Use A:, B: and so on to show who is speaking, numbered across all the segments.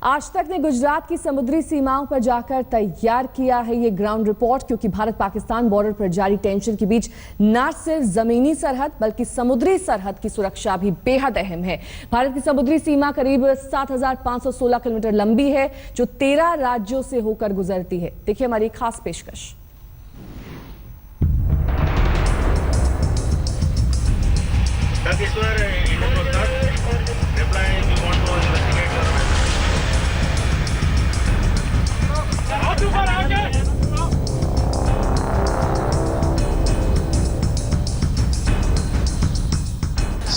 A: आज तक ने गुजरात की समुद्री सीमाओं पर जाकर तैयार किया है ये ग्राउंड रिपोर्ट, क्योंकि भारत पाकिस्तान बॉर्डर पर जारी टेंशन के बीच न सिर्फ जमीनी सरहद बल्कि समुद्री सरहद की सुरक्षा भी बेहद अहम है। भारत की समुद्री सीमा करीब 7,516 किलोमीटर लंबी है, जो 13 राज्यों से होकर गुजरती है। देखिए हमारी खास पेशकश।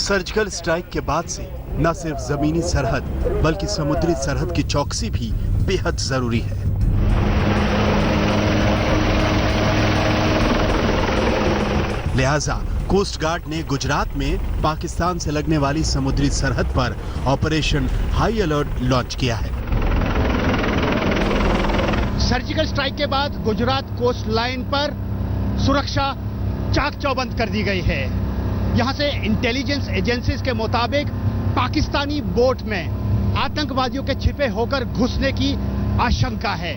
B: सर्जिकल स्ट्राइक के बाद से न सिर्फ जमीनी सरहद बल्कि समुद्री सरहद की चौकसी भी बेहद जरूरी है। लिहाजा कोस्ट गार्ड ने गुजरात में पाकिस्तान से लगने वाली समुद्री सरहद पर ऑपरेशन हाई अलर्ट लॉन्च किया है।
C: सर्जिकल स्ट्राइक के बाद गुजरात कोस्ट लाइन पर सुरक्षा चाक चौबंद कर दी गई है। यहां से इंटेलिजेंस एजेंसीज के मुताबिक पाकिस्तानी बोट में आतंकवादियों के छिपे होकर घुसने की आशंका है।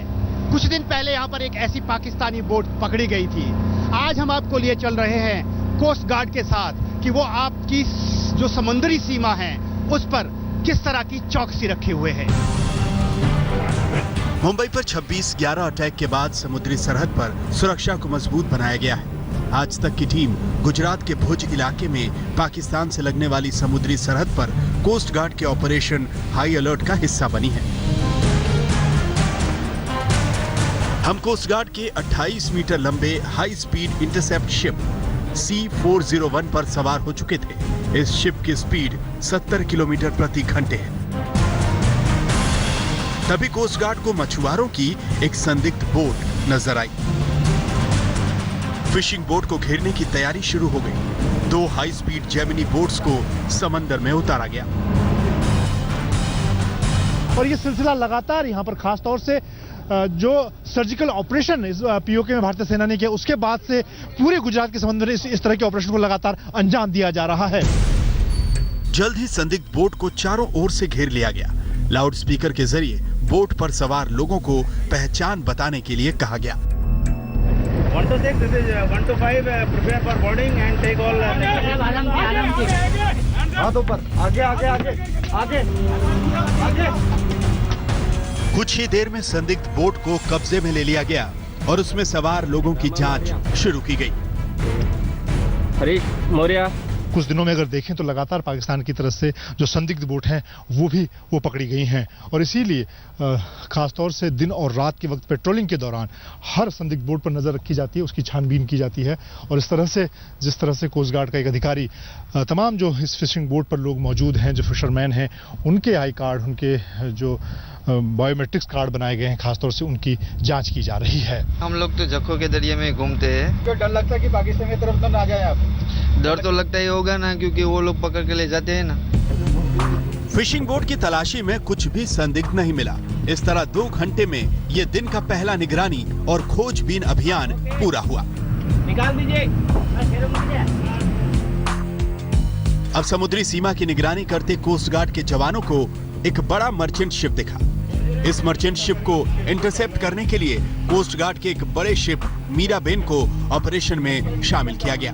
C: कुछ दिन पहले यहां पर एक ऐसी पाकिस्तानी बोट पकड़ी गई थी। आज हम आपको लिए चल रहे हैं कोस्ट गार्ड के साथ कि वो आपकी जो समुद्री सीमा है उस पर किस तरह की चौकसी रखे हुए हैं।
B: मुंबई पर 26/11 अटैक के बाद समुद्री सरहद पर सुरक्षा को मजबूत बनाया गया है। आज तक की टीम गुजरात के भुज इलाके में पाकिस्तान से लगने वाली समुद्री सरहद पर कोस्ट गार्ड के ऑपरेशन हाई अलर्ट का हिस्सा बनी है। हम कोस्ट गार्ड के 28 मीटर लंबे high speed intercept ship C401 पर सवार हो चुके थे। इस शिप की स्पीड 70 किलोमीटर प्रति घंटे है। तभी कोस्ट गार्ड को मछुआरों की एक संदिग्ध बोट नजर आई। फिशिंग बोट को घेरने की तैयारी शुरू हो गई। 2 हाई स्पीड जेमिनी बोट्स को समंदर में उतारा गया
C: और ये सिलसिला लगातार यहाँ पर खास तौर से जो सर्जिकल ऑपरेशन इस पीओके में भारतीय सेना ने किया, उसके बाद से पूरे गुजरात के समंदर में इस तरह के ऑपरेशन को लगातार अंजाम दिया जा रहा है।
B: जल्द ही संदिग्ध बोट को चारों ओर से घेर लिया गया। लाउड स्पीकर के जरिए बोट पर सवार लोगों को पहचान बताने के लिए कहा गया।
D: 1 to 6, this is 1 to 5, prepare for boarding and take all. हाथ ऊपर, आगे आगे आगे आगे आगे।
B: कुछ ही देर में संदिग्ध बोट को कब्जे में ले लिया गया और उसमें सवार लोगों की जांच शुरू की गई।
D: हरीश मौर्य।
C: कुछ दिनों में अगर देखें तो लगातार पाकिस्तान की तरफ से जो संदिग्ध बोट हैं वो पकड़ी गई हैं और इसीलिए खासतौर से दिन और रात के वक्त पेट्रोलिंग के दौरान हर संदिग्ध बोट पर नजर रखी जाती है, उसकी छानबीन की जाती है। और इस तरह से जिस तरह से कोस्ट गार्ड का एक अधिकारी तमाम जो इस फिशिंग बोट पर लोग मौजूद हैं, जो फिशरमैन हैं, उनके आई कार्ड, उनके जो बायोमेट्रिक्स कार्ड बनाए गए हैं, खासतौर से उनकी जांच की जा रही है।
E: हम लोग तो जखों के दरिए में घूमते हैं।
D: तो डर लगता है कि पाकिस्तान की तरफ तो ना जाए आप?
E: डर तो लगता ही होगा ना, क्योंकि वो लोग पकड़ के ले जाते हैं ना।
B: फिशिंग बोट की तलाशी में कुछ भी संदिग्ध नहीं मिला। इस तरह 2 घंटे में ये दिन का पहला निगरानी और खोजबीन अभियान पूरा हुआ।
D: निकाल दीजिए।
B: अब समुद्री सीमा की निगरानी करते कोस्ट गार्ड के जवानों को एक बड़ा मर्चेंट शिप दिखा। इस मर्चेंट शिप को इंटरसेप्ट करने के लिए कोस्ट गार्ड के एक बड़े शिप मीराबेन को ऑपरेशन में शामिल किया गया।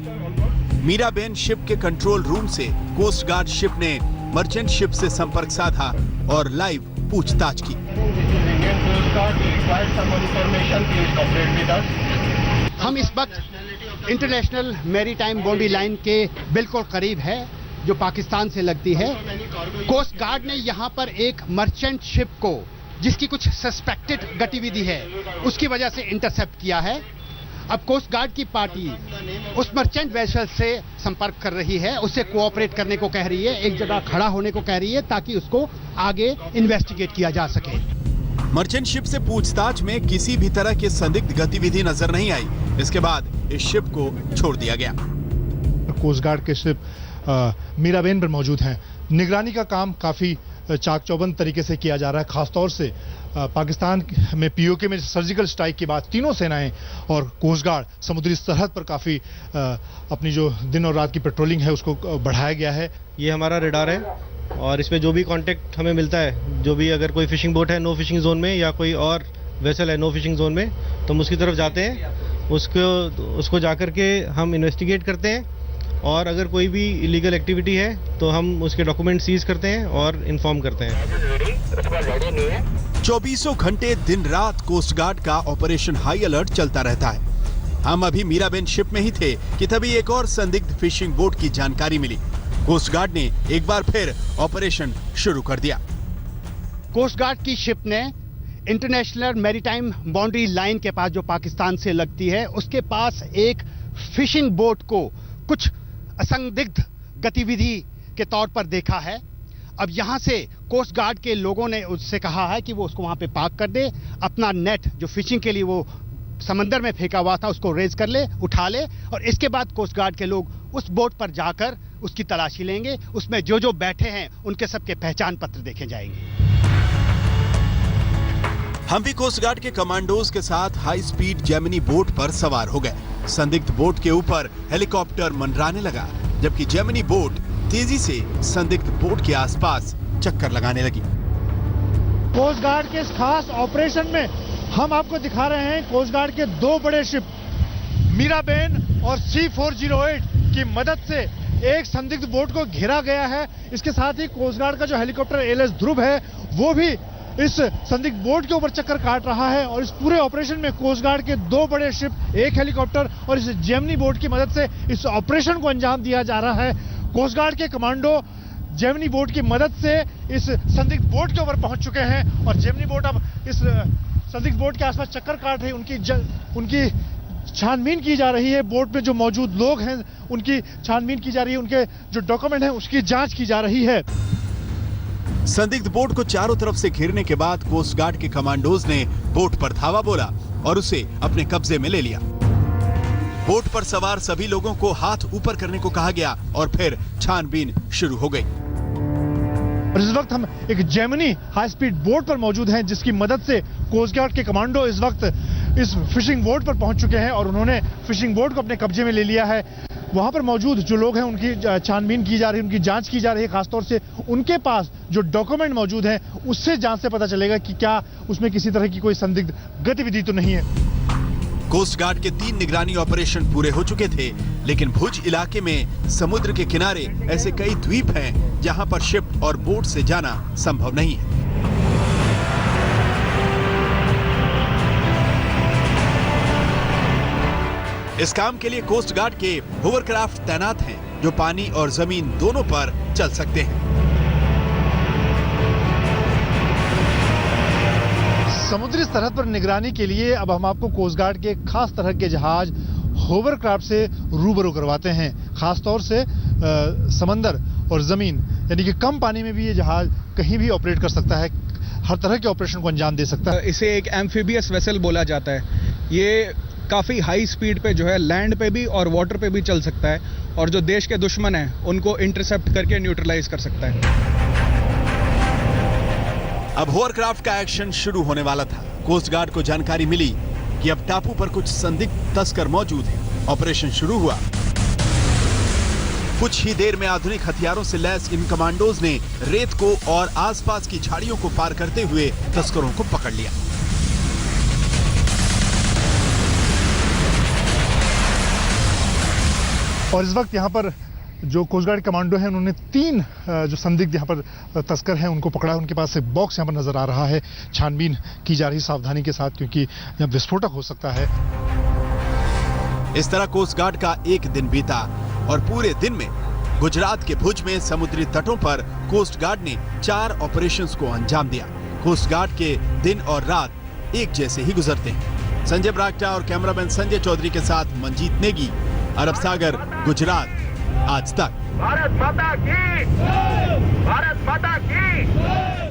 B: मीराबेन शिप के कंट्रोल रूम से कोस्ट गार्ड शिप ने मर्चेंट शिप से संपर्क साधा और लाइव पूछताछ की।
C: हम इस वक्त इंटरनेशनल मैरीटाइम बाउंड्री लाइन के बिल्कुल करीब है, जो पाकिस्तान से लगती है। कोस्ट गार्ड ने यहां पर एक मर्चेंट शिप को, जिसकी कुछ सस्पेक्टेड गतिविधि है, उसकी वजह से इंटरसेप्ट किया है। अब कोस्ट गार्ड की पार्टी उस मर्चेंट वेसल से संपर्क कर रही है, उससे कोऑपरेट करने को कह रही है, एक जगह खड़ा होने को कह रही है ताकि उसको आगे इन्वेस्टिगेट किया जा सके।
B: मर्चेंट शिप से पूछताछ में किसी भी तरह की संदिग्ध गतिविधि नजर नहीं आई। इसके बाद इस शिप को छोड़ दिया गया।
C: कोस्ट गार्ड के शिप मीराबेन पर मौजूद हैं। निगरानी का काम काफी चाक चौबंद तरीके से किया जा रहा है। खासतौर से पाकिस्तान में पीओके में सर्जिकल स्ट्राइक के बाद तीनों सेनाएं और कोस्ट गार्ड समुद्री सरहद पर काफी अपनी जो दिन और रात की पेट्रोलिंग है उसको बढ़ाया गया है।
F: ये हमारा रेडार है और इस पे जो भी कांटेक्ट हमें मिलता है, जो भी अगर कोई फिशिंग बोट है नो फिशिंग जोन में या कोई और वेसल है नो फिशिंग जोन में, तो हम उसकी तरफ जाते हैं, उसको जाकर के हम इन्वेस्टिगेट करते हैं और अगर कोई भी इलीगल एक्टिविटी है तो हम उसके डॉक्यूमेंट सीज करते हैं और इन्फॉर्म करते हैं।
B: 24 घंटे दिन रात कोस्ट गार्ड का ऑपरेशन हाई अलर्ट चलता रहता है। हम अभी मीराबेन शिप में ही थे कि तभी एक और संदिग्ध फिशिंग बोट की जानकारी मिली। कोस्ट गार्ड ने एक बार फिर ऑपरेशन शुरू कर दिया।
C: कोस्ट गार्ड की शिप ने इंटरनेशनल मैरीटाइम बाउंड्री लाइन के पास, जो पाकिस्तान से लगती है, उसके पास एक फिशिंग बोट को कुछ असंदिग्ध गतिविधि के तौर पर देखा है। अब यहां से कोस्ट गार्ड के लोगों ने उससे कहा है कि वो उसको वहां पे पार्क कर दे, अपना नेट जो फिशिंग के लिए वो समंदर में फेंका हुआ था उसको रेज कर ले, उठा ले, और इसके बाद कोस्ट गार्ड के लोग उस बोट पर जाकर उसकी तलाशी लेंगे। उसमें जो जो बैठे हैं उनके सबके पहचान पत्र देखे जाएंगे।
B: हम भी कोस्ट गार्ड के कमांडोज के साथ हाई स्पीड जेमिनी बोट पर सवार हो गए। संदिग्ध बोट के ऊपर हेलीकॉप्टर मंडराने लगा, जबकि जेमिनी बोट तेजी से संदिग्ध बोट के आसपास चक्कर लगाने लगी।
G: कोस्ट गार्ड के इस खास ऑपरेशन में हम आपको दिखा रहे हैं कोस्ट गार्ड के दो बड़े शिप मीराबेन और C408 की मदद से एक संदिग्ध बोट को घेरा गया है। इसके साथ ही कोस्ट गार्ड का जो हेलीकॉप्टर ALS ध्रुव है वो भी इस संदिग्ध बोट के ऊपर चक्कर काट रहा है, और इस पूरे ऑपरेशन में कोस्ट गार्ड के दो बड़े शिप, एक हेलीकॉप्टर और इस जेमिनी बोट की मदद से इस ऑपरेशन को अंजाम दिया जा रहा है। कोस्ट गार्ड के कमांडो जेमिनी बोट की मदद से इस संदिग्ध बोट के ऊपर पहुंच चुके हैं और जेमिनी बोट अब इस संदिग्ध बोट के आसपास चक्कर काट रही है। उनकी छानबीन की जा रही है। बोट में जो मौजूद लोग हैं उनकी छानबीन की जा रही है, उनके जो डॉक्यूमेंट हैं उसकी जांच की जा रही है।
B: संदिग्ध बोट को चारों तरफ से घेरने के बाद कोस्ट गार्ड के कमांडोज ने बोट पर धावा बोला और उसे अपने कब्जे में ले लिया। बोट पर सवार सभी लोगों को हाथ ऊपर करने को कहा गया और फिर छानबीन शुरू हो गई।
G: और इस वक्त हम एक जेमिनी हाई स्पीड बोट पर मौजूद हैं, जिसकी मदद से कोस्ट गार्ड के कमांडो इस वक्त इस फिशिंग बोट पर पहुंच चुके हैं और उन्होंने फिशिंग बोट को अपने कब्जे में ले लिया है। वहां पर मौजूद जो लोग हैं उनकी छानबीन की जा रही है, उनकी जांच की जा रही है। खासतौर से उनके पास जो डॉक्यूमेंट मौजूद हैं उससे जांच से पता चलेगा कि क्या उसमें किसी तरह की कोई संदिग्ध गतिविधि तो नहीं है।
B: कोस्ट गार्ड के 3 निगरानी ऑपरेशन पूरे हो चुके थे, लेकिन भुज इलाके में समुद्र के किनारे ऐसे कई द्वीप हैं जहां पर शिप और बोट से जाना संभव नहीं है। इस काम के लिए कोस्ट गार्ड के होवरक्राफ्ट तैनात हैं, जो पानी और जमीन दोनों पर चल सकते हैं।
G: समुद्री सरहद पर निगरानी के लिए अब हम आपको कोस्ट गार्ड के खास तरह के जहाज होवरक्राफ्ट से रूबरू करवाते हैं। खासतौर से समंदर और जमीन यानी कि कम पानी में भी ये जहाज कहीं भी ऑपरेट कर सकता है, हर तरह के ऑपरेशन को अंजाम दे सकता है।
H: इसे एक एम्फीबियस वेसल बोला जाता है। ये काफ़ी हाई स्पीड पे जो है लैंड पे भी और वाटर पे भी चल सकता है, और जो देश के दुश्मन हैं उनको इंटरसेप्ट करके न्यूट्रलाइज कर सकता है।
B: अब होवरक्राफ्ट का एक्शन शुरू होने वाला था। कोस्ट गार्ड को जानकारी मिली कि अब टापू पर कुछ संदिग्ध तस्कर मौजूद हैं। ऑपरेशन शुरू हुआ। कुछ ही देर में आधुनिक हथियारों से लैस इन कमांडोज ने रेत को और आसपास की झाड़ियों को पार करते हुए तस्करों को पकड़ लिया।
G: और इस वक्त यहाँ पर जो कोस्ट गार्ड कमांडो हैं उन्होंने 3 जो संदिग्ध यहाँ पर तस्कर हैं उनको पकड़ा है। उनके पास एक बॉक्स यहाँ पर नजर आ रहा है। छानबीन की जा रही सावधानी के साथ, क्योंकि यहाँ विस्फोटक हो सकता है।
B: इस तरह कोस्ट गार्ड का एक दिन बीता और पूरे दिन में गुजरात के भुज में समुद्री तटों पर कोस्ट गार्ड ने 4 ऑपरेशंस को अंजाम दिया। कोस्ट गार्ड के दिन और रात एक जैसे ही गुजरते हैं। संजय बरागटा और कैमरामैन संजय चौधरी के साथ मंजीत नेगी, अरब सागर, गुजरात, आज तक।
I: भारत माता की! भारत माता की!